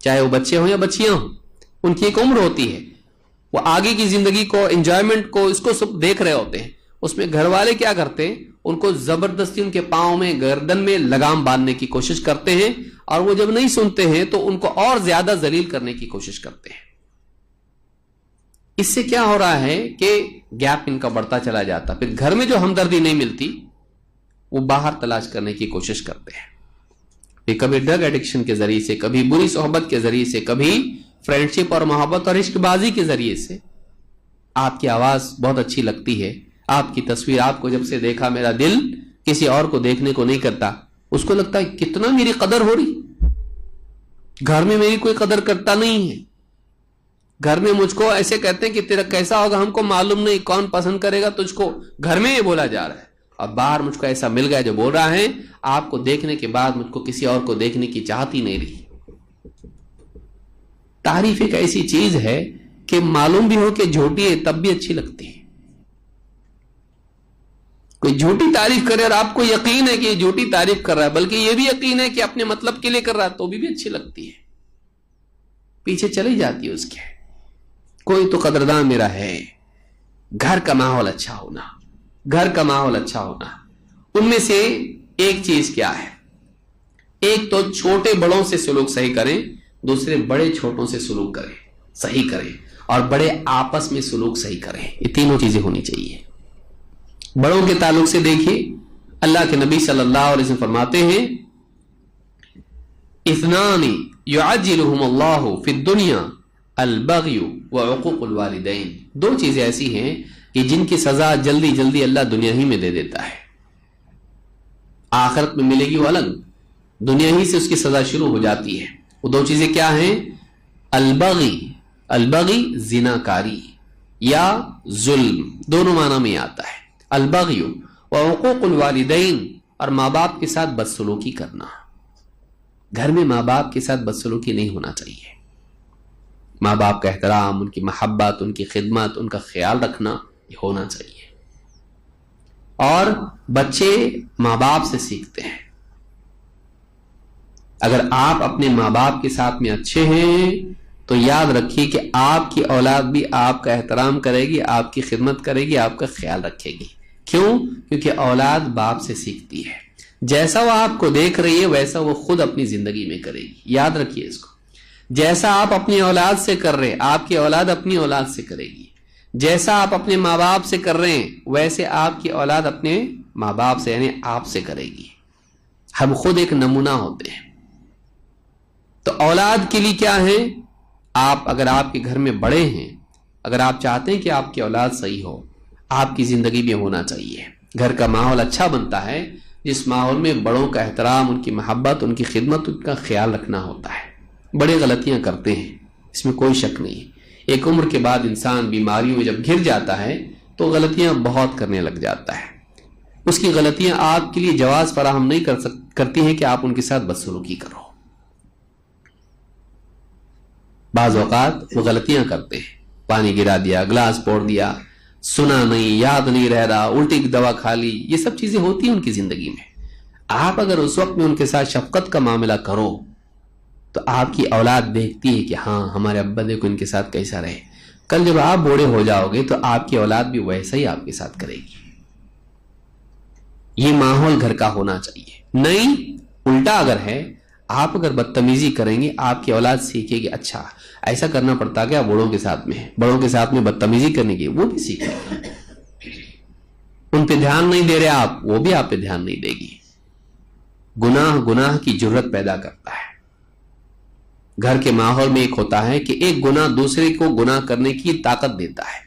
چاہے وہ بچے ہوں یا بچیاں ہوں. ان کی ایک عمر ہوتی ہے, وہ آگے کی زندگی کو, انجوائمنٹ کو, اس کو سب دیکھ رہے ہوتے ہیں. اس میں گھر والے کیا کرتے ہیں, ان کو زبردستی ان کے پاؤں میں, گردن میں لگام باندھنے کی کوشش کرتے ہیں, اور وہ جب نہیں سنتے ہیں تو ان کو اور زیادہ ذلیل کرنے کی کوشش کرتے ہیں. اس سے کیا ہو رہا ہے کہ گیپ ان کا بڑھتا چلا جاتا. پھر گھر میں جو ہمدردی نہیں ملتی وہ باہر تلاش کرنے کی کوشش کرتے ہیں. پھر کبھی ڈرگ ایڈکشن کے ذریعے سے, کبھی بری صحبت کے ذریعے سے, کبھی فرینڈشپ اور محبت اور عشق بازی کے ذریعے سے. آپ کی آواز بہت اچھی لگتی ہے, آپ کی تصویر, آپ کو جب سے دیکھا میرا دل کسی اور کو دیکھنے کو نہیں کرتا. اس کو لگتا ہے کتنا میری قدر ہو رہی, گھر میں میری کوئی قدر کرتا نہیں ہے. گھر میں مجھ کو ایسے کہتے ہیں کہ تیرا کیسا ہوگا ہم کو معلوم نہیں, کون پسند کرے گا تجھ کو. گھر میں یہ بولا جا رہا ہے, اور باہر مجھ کو ایسا مل گیا جو بول رہا ہے آپ کو دیکھنے کے بعد مجھ کو کسی اور کو دیکھنے کی چاہت ہی نہیں رہی. تعریف ایک ایسی چیز ہے کہ معلوم بھی ہو کہ جھوٹی ہے تب بھی اچھی لگتی ہے. کوئی جھوٹی تعریف کرے اور آپ کو یقین ہے کہ یہ جھوٹی تعریف کر رہا ہے, بلکہ یہ بھی یقین ہے کہ اپنے مطلب کے لیے کر رہا ہے, تو بھی اچھی لگتی ہے, پیچھے چلی جاتی ہے اس کے. کوئی تو قدردان میرا ہے. گھر کا ماحول اچھا ہونا, گھر کا ماحول اچھا ہونا. ان میں سے ایک چیز کیا ہے, ایک تو چھوٹے بڑوں سے سلوک صحیح کریں, دوسرے بڑے چھوٹوں سے سلوک کریں, صحیح کریں, اور بڑے آپس میں سلوک صحیح کریں. یہ تینوں چیزیں ہونی چاہیے. بڑوں کے تعلق سے دیکھیے, اللہ کے نبی صلی اللہ علیہ وسلم فرماتے ہیں اثنان یعجلہم اللہ فی الدنیا البغی وعقوق الوالدین. دو چیزیں ایسی ہیں کہ جن کی سزا جلدی جلدی اللہ دنیا ہی میں دے دیتا ہے. آخرت میں ملے گی وہ الگ, دنیا ہی سے اس کی سزا شروع ہو جاتی ہے. وہ دو چیزیں کیا ہیں؟ البغی, البغی زنا کاری یا ظلم, دونوں معنی میں آتا ہے. البغی وعقوق الوالدین, اور ماں باپ کے ساتھ بدسلوکی کرنا. گھر میں ماں باپ کے ساتھ بدسلوکی نہیں ہونا چاہیے. ماں باپ کا احترام, ان کی محبت, ان کی خدمت, ان کا خیال رکھنا یہ ہونا چاہیے. اور بچے ماں باپ سے سیکھتے ہیں. اگر آپ اپنے ماں باپ کے ساتھ میں اچھے ہیں تو یاد رکھیے کہ آپ کی اولاد بھی آپ کا احترام کرے گی, آپ کی خدمت کرے گی, آپ کا خیال رکھے گی. کیوں؟ کیونکہ اولاد باپ سے سیکھتی ہے. جیسا وہ آپ کو دیکھ رہی ہے ویسا وہ خود اپنی زندگی میں کرے گی. یاد رکھیے اس کو. جیسا آپ اپنی اولاد سے کر رہے ہیں آپ کی اولاد اپنی اولاد سے کرے گی. جیسا آپ اپنے ماں باپ سے کر رہے ہیں ویسے آپ کی اولاد اپنے ماں باپ سے یعنی آپ سے کرے گی. ہم خود ایک نمونہ ہوتے ہیں. تو اولاد کے لیے کیا ہے, آپ اگر آپ کے گھر میں بڑے ہیں, اگر آپ چاہتے ہیں کہ آپ کی اولاد صحیح ہو, آپ کی زندگی میں ہونا چاہیے. گھر کا ماحول اچھا بنتا ہے جس ماحول میں بڑوں کا احترام, ان کی محبت, ان کی خدمت, ان کا خیال رکھنا ہوتا ہے. بڑے غلطیاں کرتے ہیں, اس میں کوئی شک نہیں. ایک عمر کے بعد انسان بیماریوں میں جب گر جاتا ہے تو غلطیاں بہت کرنے لگ جاتا ہے. اس کی غلطیاں آپ کے لیے جواز فراہم نہیں کرتی ہیں کہ آپ ان کے ساتھ بدسلوکی کرو. بعض اوقات وہ غلطیاں کرتے ہیں, پانی گرا دیا, گلاس پھوڑ دیا, سنا نہیں, یاد نہیں رہ رہا, الٹی کی دوا کھا لی, یہ سب چیزیں ہوتی ہیں ان کی زندگی میں. آپ اگر اس وقت میں ان کے ساتھ شفقت کا معاملہ کرو تو آپ کی اولاد دیکھتی ہے کہ ہاں ہمارے ابا دیکھو ان کے ساتھ کیسا رہے. کل جب آپ بوڑھے ہو جاؤ گے تو آپ کی اولاد بھی ویسا ہی آپ کے ساتھ کرے گی. یہ ماحول گھر کا ہونا چاہیے. نہیں الٹا اگر ہے, آپ اگر بدتمیزی کریں گے آپ کی اولاد سیکھے گی اچھا ایسا کرنا پڑتا کیا بڑوں کے ساتھ میں, بڑوں کے ساتھ میں بدتمیزی کرنے کی, وہ بھی سیکھے گی. ان پہ دھیان نہیں دے رہے آپ, وہ بھی آپ پہ دھیان نہیں دے گی. گناہ کی جرت پیدا کرتا ہے. گھر کے ماحول میں ایک ہوتا ہے کہ ایک گناہ دوسرے کو گناہ کرنے کی طاقت دیتا ہے,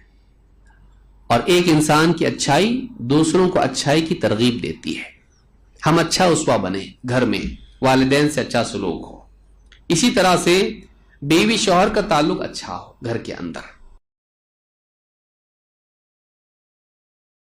اور ایک انسان کی اچھائی دوسروں کو اچھائی کی ترغیب دیتی ہے. ہم اچھا اسوہ بنے, گھر میں والدین سے اچھا سلوک ہو. اسی طرح سے بیوی شوہر کا تعلق اچھا ہو گھر کے اندر.